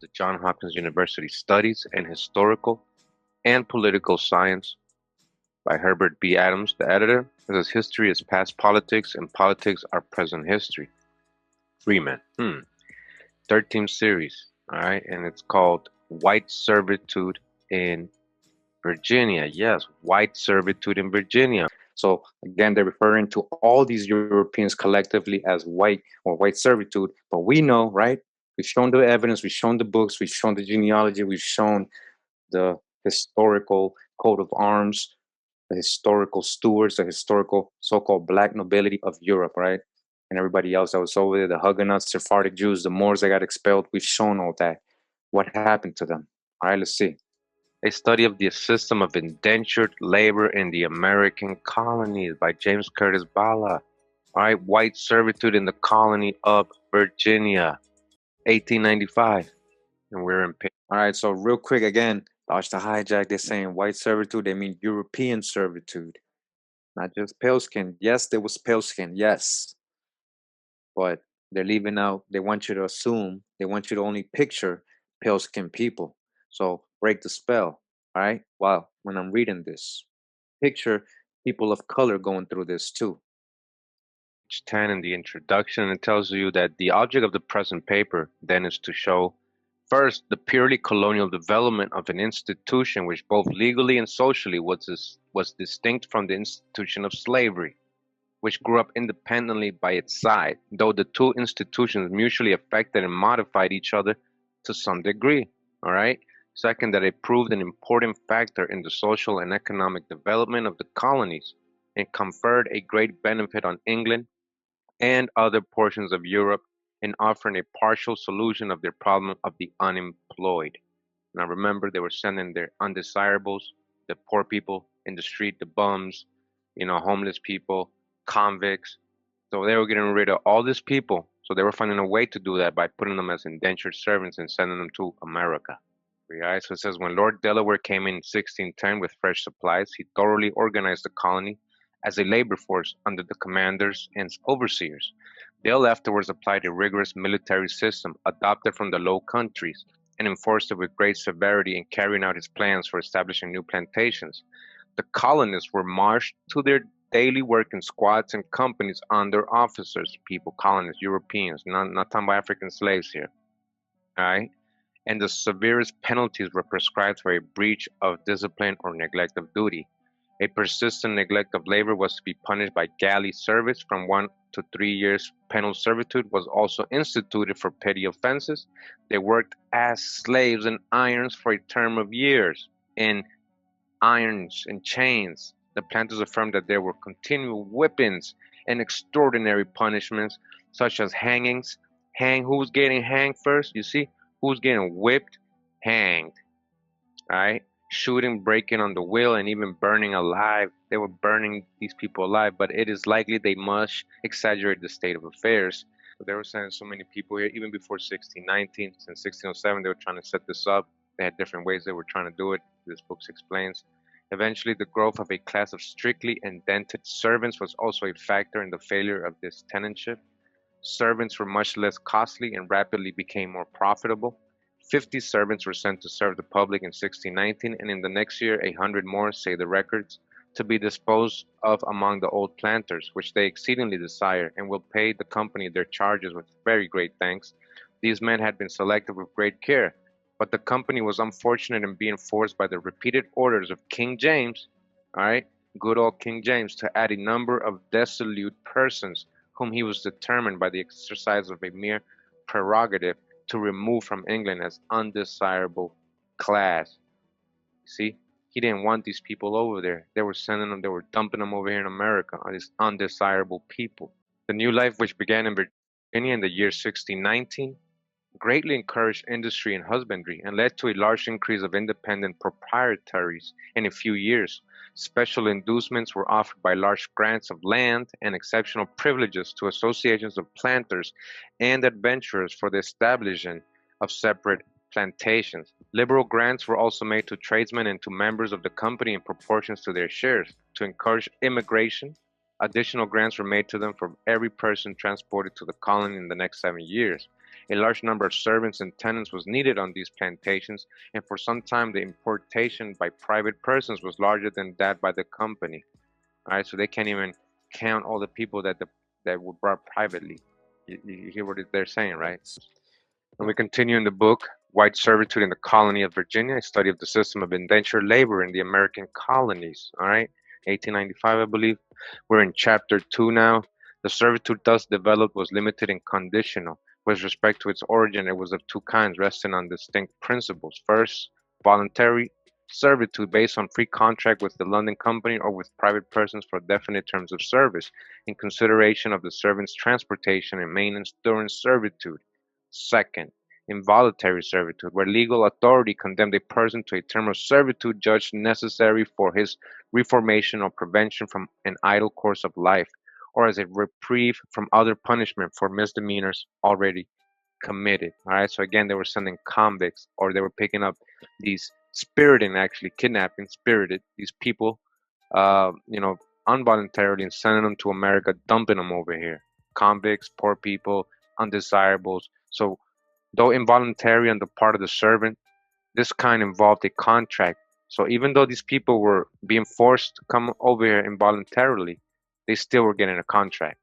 the Johns Hopkins University Studies in Historical and Political Science by Herbert B. Adams, the editor. It says history is past politics and politics are present history. Freeman. 13th series. All right. And it's called White Servitude in Virginia. Yes, white servitude in Virginia. So again, they're referring to all these Europeans collectively as white or white servitude. But we know, right? We've shown the evidence, we've shown the books, we've shown the genealogy, we've shown the historical coat of arms, the historical stewards, the historical so-called black nobility of Europe, right? And everybody else that was over there, the Huguenots, Sephardic Jews, the Moors that got expelled. We've shown all that. What happened to them? All right, let's see. A study of the system of indentured labor in the American colonies by James Curtis Bala. All right, white servitude in the colony of Virginia, 1895. And we're in. All right, so real quick again, dodge the hijack. They're saying white servitude, they mean European servitude, not just pale skin. Yes, there was pale skin, yes. But they're leaving out, they want you to assume, they want you to only picture pale skinned people. So break the spell. All right. Wow. When I'm reading this, picture people of color going through this too. Page 10 in the introduction, it tells you that the object of the present paper then is to show first the purely colonial development of an institution which both legally and socially was distinct from the institution of slavery, which grew up independently by its side, though the two institutions mutually affected and modified each other to some degree. All right. Second, that it proved an important factor in the social and economic development of the colonies and conferred a great benefit on England and other portions of Europe in offering a partial solution of their problem of the unemployed. Now remember, they were sending their undesirables, the poor people in the street, the bums, homeless people, convicts. So they were getting rid of all these people. So they were finding a way to do that by putting them as indentured servants and sending them to America. Right? So it says when Lord Delaware came in 1610 with fresh supplies, he thoroughly organized the colony as a labor force under the commanders and overseers. Dale afterwards applied a rigorous military system adopted from the Low Countries and enforced it with great severity in carrying out his plans for establishing new plantations. The colonists were marched to their daily work in squads and companies under officers, people, colonists, Europeans, not talking about African slaves here. All right? And the severest penalties were prescribed for a breach of discipline or neglect of duty. A persistent neglect of labor was to be punished by galley service from 1 to 3 years. Penal servitude was also instituted for petty offenses. They worked as slaves in irons for a term of years, in irons and chains. The planters affirmed that there were continual whippings and extraordinary punishments, such as hangings. Who's getting hanged first? You see, who's getting whipped? Hanged. All right? Shooting, breaking on the wheel, and even burning alive. They were burning these people alive, but it is likely they must exaggerate the state of affairs. But they were sending so many people here, even before 1619. Since 1607, they were trying to set this up. They had different ways they were trying to do it. This book explains. Eventually, the growth of a class of strictly indented servants was also a factor in the failure of this tenantship. Servants were much less costly and rapidly became more profitable. 50 servants were sent to serve the public in 1619, and in the next year 100 more, say the records, to be disposed of among the old planters, which they exceedingly desire, and will pay the company their charges with very great thanks. These men had been selected with great care, but the company was unfortunate in being forced by the repeated orders of King James, all right, good old King James, to add a number of dissolute persons, whom he was determined by the exercise of a mere prerogative to remove from England as undesirable class. See, he didn't want these people over there. They were sending them, they were dumping them over here in America, these undesirable people. The new life, which began in Virginia in the year 1619, greatly encouraged industry and husbandry and led to a large increase of independent proprietaries in a few years. Special inducements were offered by large grants of land and exceptional privileges to associations of planters and adventurers for the establishment of separate plantations. Liberal grants were also made to tradesmen and to members of the company in proportions to their shares to encourage immigration Additional grants were made to them for every person transported to the colony in the next 7 years. A large number of servants and tenants was needed on these plantations, and for some time the importation by private persons was larger than that by the company. All right, so they can't even count all the people that were brought privately. You hear what they're saying, right? And we continue in the book, White Servitude in the Colony of Virginia, a study of the system of indentured labor in the American colonies. All right, 1895, I believe. We're in chapter 2 now. The servitude thus developed was limited and conditional. With respect to its origin, it was of two kinds, resting on distinct principles. First, voluntary servitude based on free contract with the London Company or with private persons for definite terms of service, in consideration of the servant's transportation and maintenance during servitude. Second, involuntary servitude, where legal authority condemned a person to a term of servitude judged necessary for his reformation or prevention from an idle course of life, or as a reprieve from other punishment for misdemeanors already committed. All right, so again, they were sending convicts, or they were picking up these spiriting, actually kidnapping, spirited these people, you know, involuntarily and sending them to America, dumping them over here. Convicts, poor people, undesirables. So, though involuntary on the part of the servant, this kind involved a contract. So even though these people were being forced to come over here involuntarily, they still were getting a contract,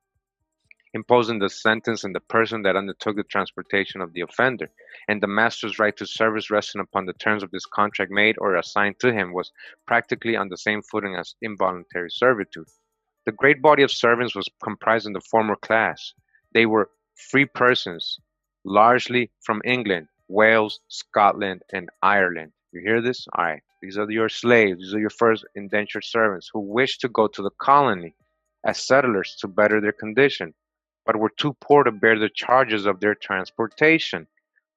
imposing the sentence on the person that undertook the transportation of the offender. And the master's right to service resting upon the terms of this contract made or assigned to him was practically on the same footing as involuntary servitude. The great body of servants was comprised in the former class. They were free persons, largely from England, Wales, Scotland, and Ireland. You hear this? All right. These are your slaves. These are your first indentured servants who wished to go to the colony as settlers to better their condition, but were too poor to bear the charges of their transportation.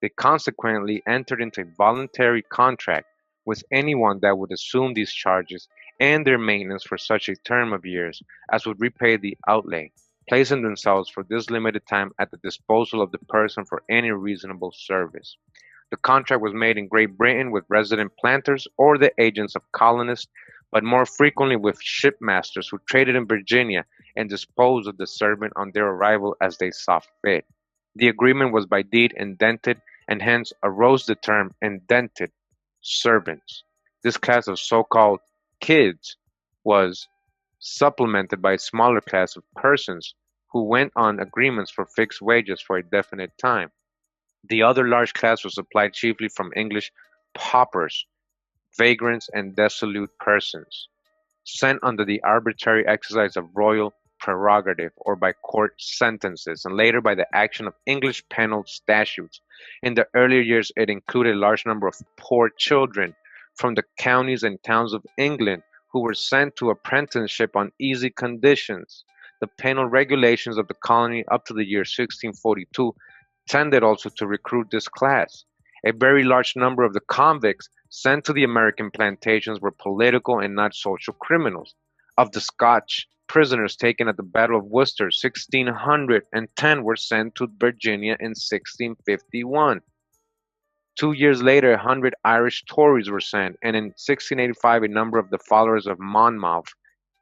They consequently entered into a voluntary contract with anyone that would assume these charges and their maintenance for such a term of years as would repay the outlay, placing themselves for this limited time at the disposal of the person for any reasonable service. The contract was made in Great Britain with resident planters or the agents of colonists, but more frequently with shipmasters who traded in Virginia and disposed of the servant on their arrival as they saw fit. The agreement was by deed indented, and hence arose the term indented servants. This class of so-called kids was supplemented by a smaller class of persons who went on agreements for fixed wages for a definite time. The other large class was supplied chiefly from English paupers, vagrants, and dissolute persons, sent under the arbitrary exercise of royal prerogative or by court sentences, and later by the action of English penal statutes. In the earlier years, it included a large number of poor children from the counties and towns of England who were sent to apprenticeship on easy conditions. The penal regulations of the colony up to the year 1642 tended also to recruit this class. A very large number of the convicts sent to the American plantations were political and not social criminals. Of the Scotch prisoners taken at the Battle of Worcester, 1,610 were sent to Virginia in 1651. 2 years later, 100 Irish Tories were sent, and in 1685, a number of the followers of Monmouth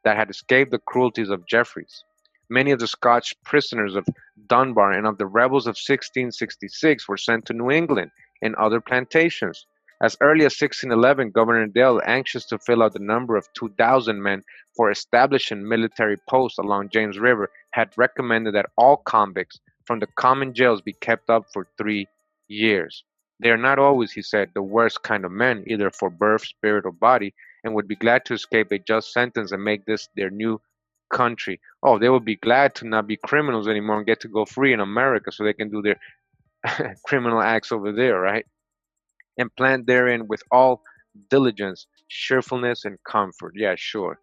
that had escaped the cruelties of Jeffreys. Many of the Scotch prisoners of Dunbar and of the rebels of 1666 were sent to New England and other plantations. As early as 1611, Governor Dale, anxious to fill out the number of 2,000 men for establishing military posts along James River, had recommended that all convicts from the common jails be kept up for 3 years. They are not always, he said, the worst kind of men, either for birth, spirit, or body, and would be glad to escape a just sentence and make this their new country. Oh, they would be glad to not be criminals anymore and get to go free in America so they can do their criminal acts over there, right? And plant therein with all diligence, cheerfulness, and comfort. Yeah, sure.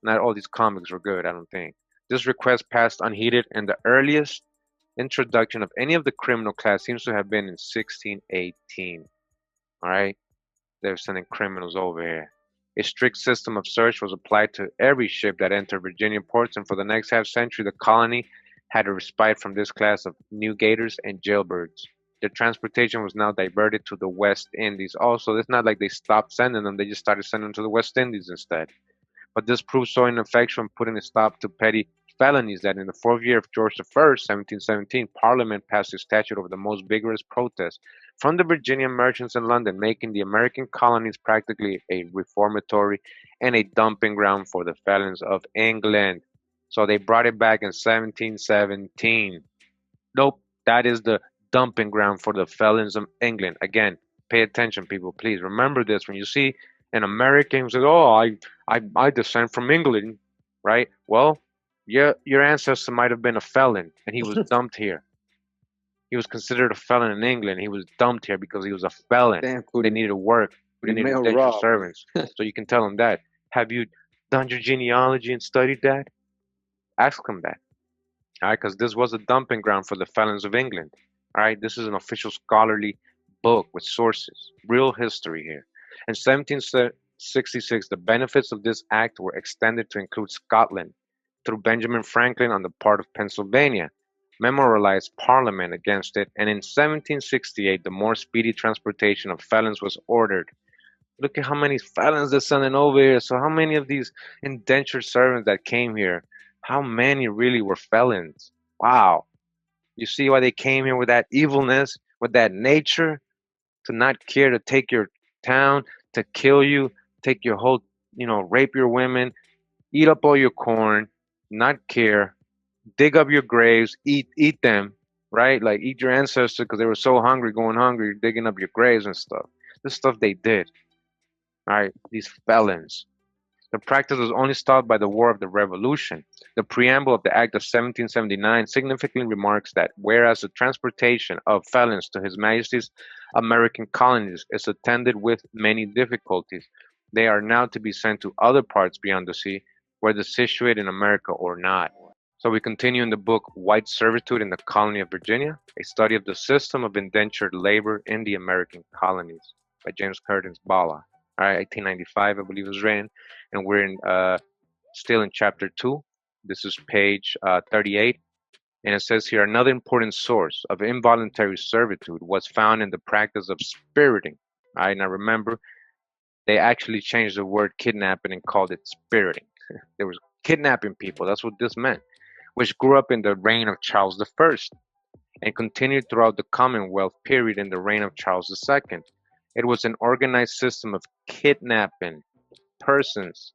Not all these comics were good, I don't think. This request passed unheeded, and the earliest introduction of any of the criminal class seems to have been in 1618. All right? They were sending criminals over here. A strict system of search was applied to every ship that entered Virginia ports, and for the next half century, the colony had a respite from this class of Newgaters and jailbirds. Their transportation was now diverted to the West Indies. Also, it's not like they stopped sending them, they just started sending them to the West Indies instead. But this proved so ineffectual in putting a stop to petty felonies that in the fourth year of George I, 1717, Parliament passed a statute over the most vigorous protest from the Virginian merchants in London, making the American colonies practically a reformatory and a dumping ground for the felons of England. So they brought it back in 1717. Nope, that is the dumping ground for the felons of England. Again, pay attention, people. Please remember this. When you see an American who says, "Oh, I descend from England," right? Well, your ancestor might have been a felon, and he was dumped here. He was considered a felon in England. He was dumped here because he was a felon. Damn, They needed to work. They needed Kurimeo indentured Rob. servants. So you can tell him that. Have you done your genealogy and studied that? Ask him that. All right, because this was a dumping ground for the felons of England. All right, this is an official scholarly book with sources, real history here. In 1766, the benefits of this act were extended to include Scotland through Benjamin Franklin on the part of Pennsylvania, memorialized Parliament against it, and in 1768, the more speedy transportation of felons was ordered. Look at how many felons they're sending over here. So, how many of these indentured servants that came here, how many really were felons? Wow. You see why they came here with that evilness, with that nature, to not care to take your town, to kill you, take your whole, rape your women, eat up all your corn, not care, dig up your graves, eat them, right? Like eat your ancestors because they were so hungry, going hungry, digging up your graves and stuff. This stuff they did, all right? These felons. The practice was only stopped by the War of the Revolution. The preamble of the Act of 1779 significantly remarks that whereas the transportation of felons to His Majesty's American colonies is attended with many difficulties, they are now to be sent to other parts beyond the sea, whether situate in America or not. So we continue in the book White Servitude in the Colony of Virginia, a study of the system of indentured labor in the American colonies by James Curtis Bala. All right, 1895, I believe it was written, and we're in still in chapter 2. This is page 38, and it says here another important source of involuntary servitude was found in the practice of spiriting. All right, now remember, they actually changed the word kidnapping and called it spiriting. There was kidnapping people, that's what this meant, which grew up in the reign of Charles I and continued throughout the Commonwealth period in the reign of Charles II. It was an organized system of kidnapping persons,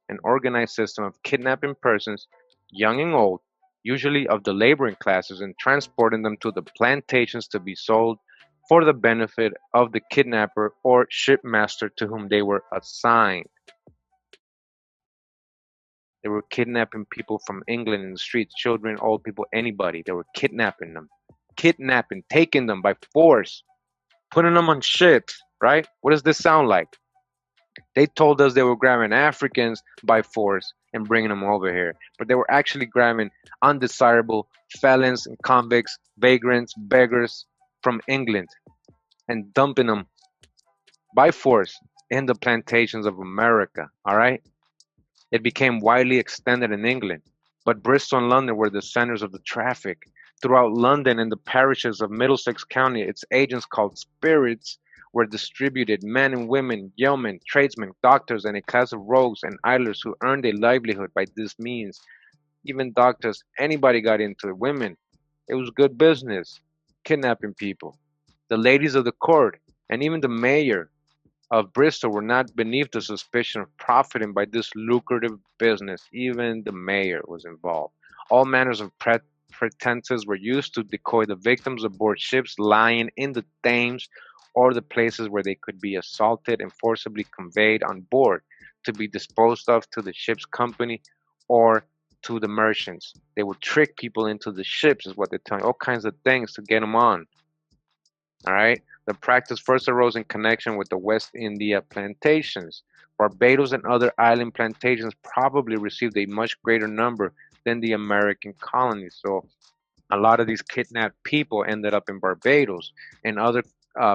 young and old, usually of the laboring classes, and transporting them to the plantations to be sold for the benefit of the kidnapper or shipmaster to whom they were assigned. They were kidnapping people from England in the streets, children, old people, anybody. They were kidnapping them, taking them by force, putting them on ships, right? What does this sound like? They told us they were grabbing Africans by force and bringing them over here, but they were actually grabbing undesirable felons and convicts, vagrants, beggars from England and dumping them by force in the plantations of America, all right? It became widely extended in England, but Bristol and London were the centers of the traffic. Throughout London and the parishes of Middlesex County, its agents called spirits were distributed men and women, yeomen, tradesmen, doctors, and a class of rogues and idlers who earned a livelihood by this means. Even doctors, anybody got into it. Women, it was good business, kidnapping people. The ladies of the court, and even the mayor of Bristol were not beneath the suspicion of profiting by this lucrative business. Even the mayor was involved. All manners of pretenses were used to decoy the victims aboard ships lying in the Thames or the places where they could be assaulted and forcibly conveyed on board to be disposed of to the ship's company or to the merchants. They would trick people into the ships, is what they're telling you, all kinds of things to get them on. All right. The practice first arose in connection with the West India plantations. Barbados and other island plantations probably received a much greater number than the American colonies. So a lot of these kidnapped people ended up in Barbados and other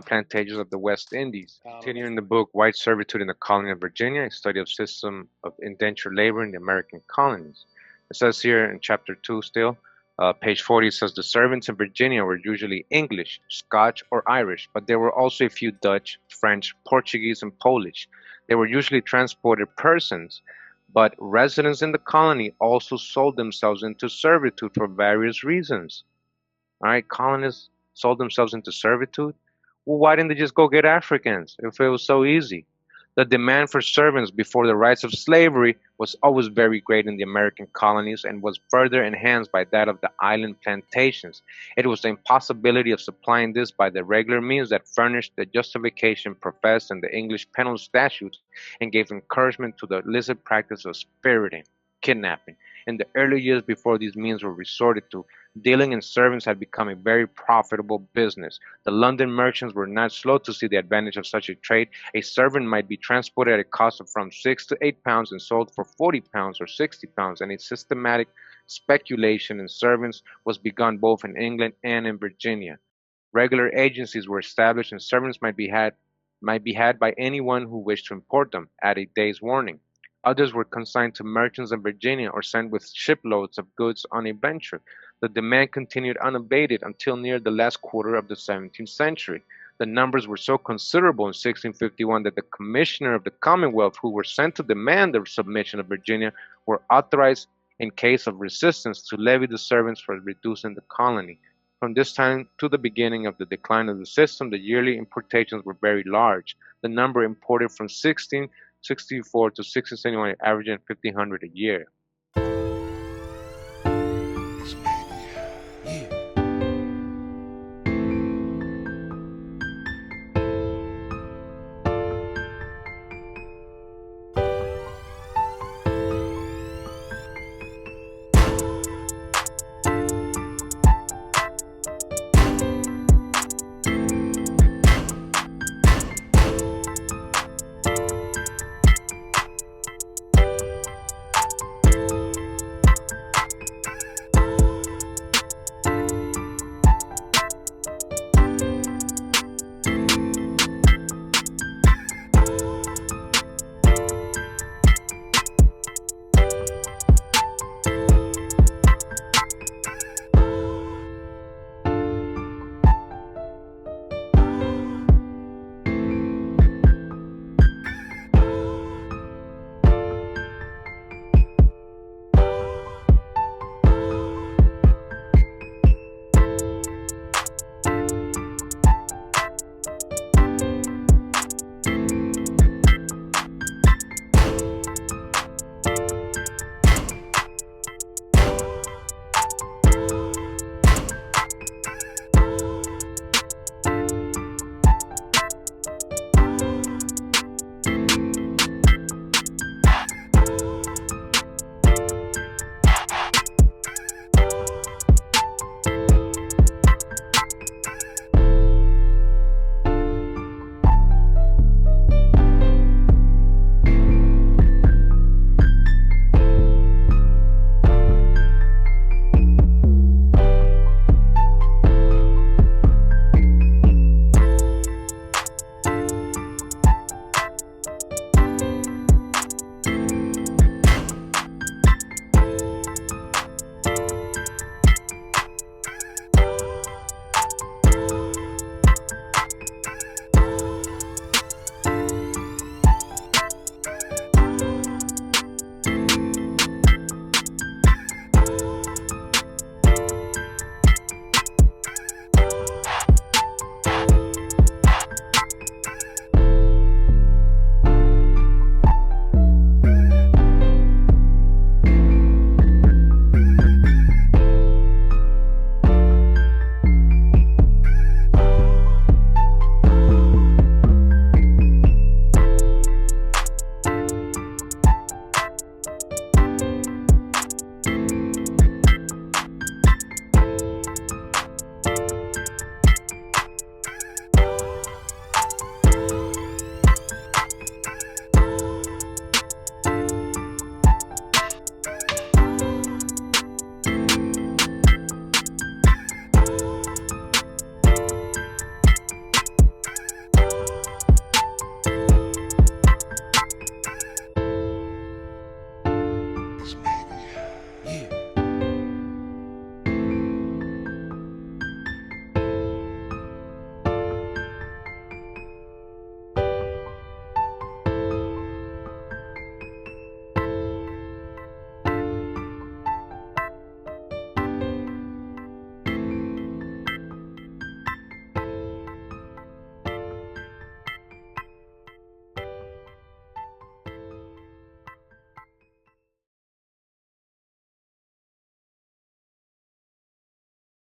plantations of the West Indies. Continuing the book White Servitude in the Colony of Virginia, a study of system of indentured labor in the American colonies. It says here in chapter 2 still, page 40, it says the servants in Virginia were usually English, Scotch, or Irish, but there were also a few Dutch, French, Portuguese, and Polish. They were usually transported persons But residents in the colony also sold themselves into servitude for various reasons. All right, colonists sold themselves into servitude. Well, why didn't they just go get Africans if it was so easy? The demand for servants before the rise of slavery was always very great in the American colonies and was further enhanced by that of the island plantations. It was the impossibility of supplying this by the regular means that furnished the justification professed in the English penal statutes and gave encouragement to the illicit practice of spiriting, kidnapping. In the early years before these means were resorted to, dealing in servants had become a very profitable business. The London merchants were not slow to see the advantage of such a trade. A servant might be transported at a cost of from £6 to £8 and sold for £40 or £60, and a systematic speculation in servants was begun both in England and in Virginia. Regular agencies were established, and servants might be had by anyone who wished to import them at a day's warning. Others were consigned to merchants in Virginia or sent with shiploads of goods on a venture. The demand continued unabated until near the last quarter of the 17th century. The numbers were so considerable in 1651 that the commissioner of the Commonwealth, who were sent to demand the submission of Virginia, were authorized, in case of resistance, to levy the servants for reducing the colony. From this time to the beginning of the decline of the system, the yearly importations were very large. The number imported from 1664 to 1671 averaging 1,500 a year.